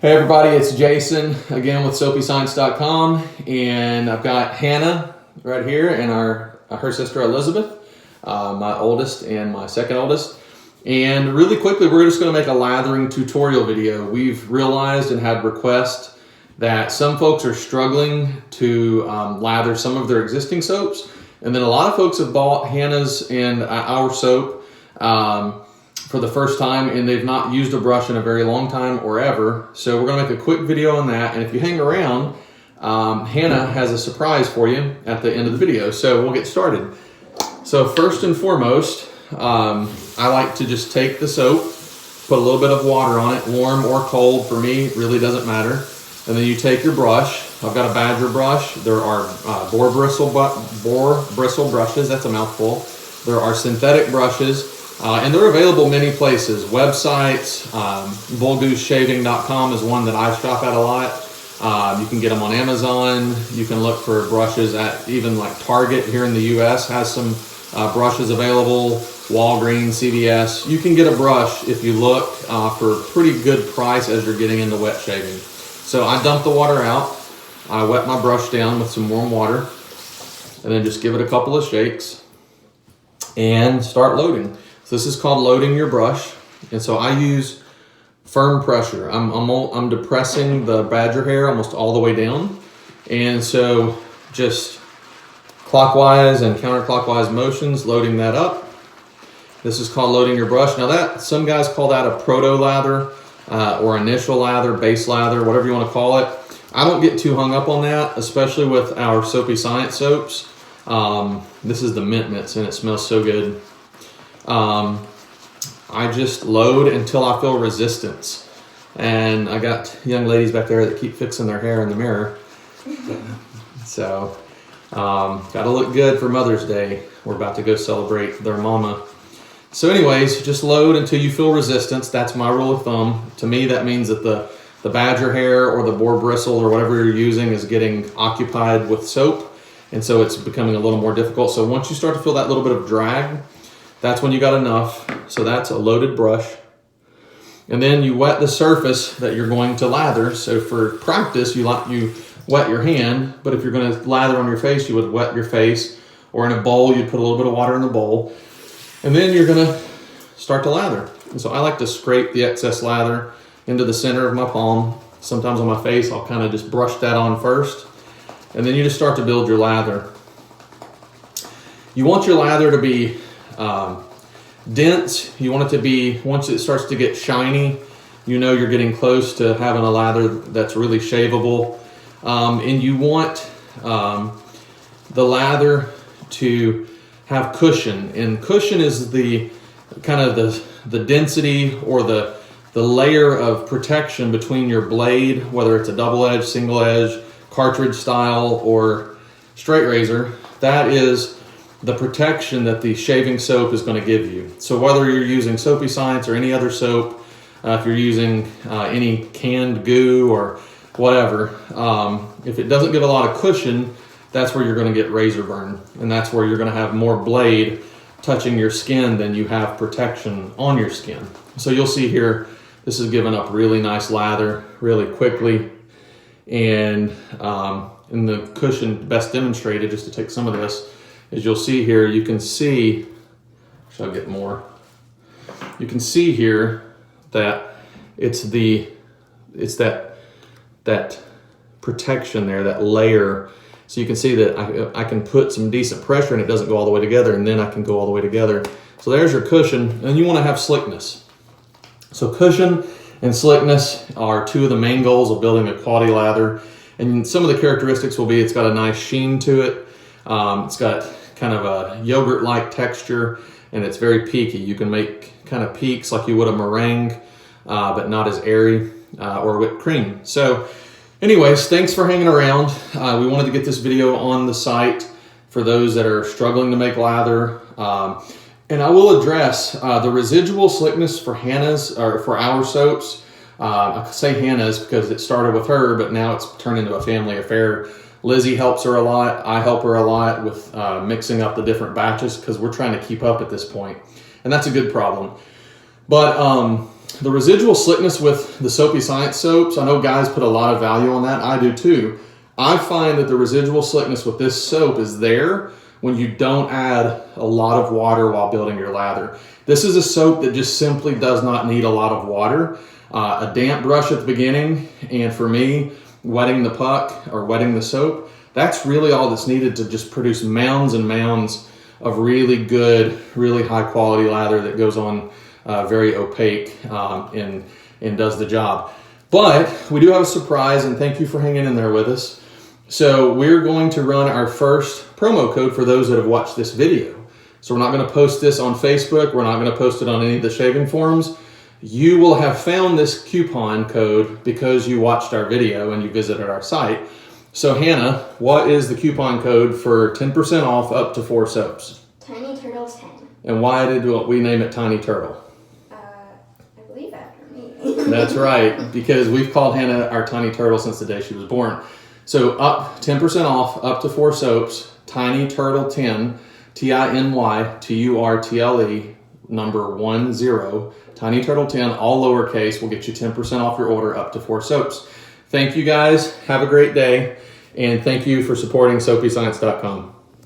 Hey everybody, it's Jason again with SoapyScience.com, and I've got Hannah right here and her sister Elizabeth, my oldest and my second oldest. And really quickly, we're just going to make a lathering tutorial video. We've realized and had requests that some folks are struggling to lather some of their existing soaps, and then a lot of folks have bought Hannah's and our soap for the first time, and they've not used a brush in a very long time or ever. So we're gonna make a quick video on that, and if you hang around, Hannah has a surprise for you at the end of the video. So we'll get started. So first and foremost, I like to just take the soap, put a little bit of water on it, warm or cold for me, it really doesn't matter. And then you take your brush. I've got a Badger brush. There are boar bristle brushes, that's a mouthful. There are synthetic brushes. And they're available many places, websites, bullgooseshaving.com is one that I shop at a lot. You can get them on Amazon. You can look for brushes at even like Target here in the US has some brushes available, Walgreens, CVS. You can get a brush if you look for a pretty good price as you're getting into wet shaving. So I dump the water out. I wet my brush down with some warm water and then just give it a couple of shakes and start loading. So this is called loading your brush, and so I use firm pressure. I'm depressing the Badger hair almost all the way down, and so just clockwise and counterclockwise motions, loading that up. This is called loading your brush. Now that some guys call that a proto lather or initial lather, base lather, whatever you want to call it. I don't get too hung up on that, especially with our Soapy Science soaps. This is the mint mints, and it smells so good. I just load until I feel resistance, and I got young ladies back there that keep fixing their hair in the mirror. So gotta look good for Mother's Day. We're about to go celebrate their mama. So anyways, just load until you feel resistance. That's my rule of thumb. To me, that means that the Badger hair or the boar bristle or whatever you're using is getting occupied with soap, and so it's becoming a little more difficult. So once you start to feel that little bit of drag, that's when you got enough. So that's a loaded brush. And then you wet the surface that you're going to lather. So for practice, you wet your hand, but if you're going to lather on your face, you would wet your face, or in a bowl, you'd put a little bit of water in the bowl. And then you're going to start to lather. And so I like to scrape the excess lather into the center of my palm. Sometimes on my face, I'll kind of just brush that on first. And then you just start to build your lather. You want your lather to be dense. You want it to be, once it starts to get shiny, you know you're getting close to having a lather that's really shavable. And you want the lather to have cushion. And cushion is the kind of the density or the layer of protection between your blade, whether it's a double edge, single edge, cartridge style, or straight razor. That is the protection that the shaving soap is going to give you. So whether you're using Soapy Science or any other soap, if you're using any canned goo or whatever, if it doesn't give a lot of cushion, that's where you're going to get razor burn, and that's where you're going to have more blade touching your skin than you have protection on your skin. So you'll see here, this is giving up really nice lather really quickly, and in the cushion best demonstrated, just to take some of this, as you'll see here, you can see, shall I get more? You can see here that it's that protection there, that layer. So you can see that I can put some decent pressure and it doesn't go all the way together, and then I can go all the way together. So there's your cushion, and you want to have slickness. So cushion and slickness are two of the main goals of building a quality lather. And some of the characteristics will be, it's got a nice sheen to it. It's got kind of a yogurt-like texture, and it's very peaky. You can make kind of peaks like you would a meringue, but not as airy, or whipped cream. So anyways, thanks for hanging around. We wanted to get this video on the site for those that are struggling to make lather. And I will address the residual slickness for Hannah's, or for our soaps. I say Hannah's because it started with her, but now it's turned into a family affair. Lizzie helps her a lot. I help her a lot with mixing up the different batches because we're trying to keep up at this point. And that's a good problem. But The residual slickness with the Soapy Science soaps, I know guys put a lot of value on that. I do too. I find that the residual slickness with this soap is there when you don't add a lot of water while building your lather. This is a soap that just simply does not need a lot of water. A damp brush at the beginning, and for me, wetting the puck or wetting the soap, that's really all that's needed to just produce mounds and mounds of really good, really high quality lather that goes on very opaque and does the job. But we do have a surprise, and thank you for hanging in there with us. So we're going to run our first promo code for those that have watched this video. So we're not going to post this on Facebook. We're not going to post it on any of the shaving forums. You will have found this coupon code because you watched our video and you visited our site. So Hannah, what is the coupon code for 10% off up to 4 soaps? Tiny Turtle 10. And why did we name it Tiny Turtle? I believe after me. That's right, because we've called Hannah our Tiny Turtle since the day she was born. So up 10% off up to 4 soaps, Tiny Turtle 10, TINYTURTLE, number 10, Tiny Turtle 10, all lowercase, will get you 10% off your order up to 4 soaps. Thank you guys. Have a great day. And thank you for supporting SoapyScience.com.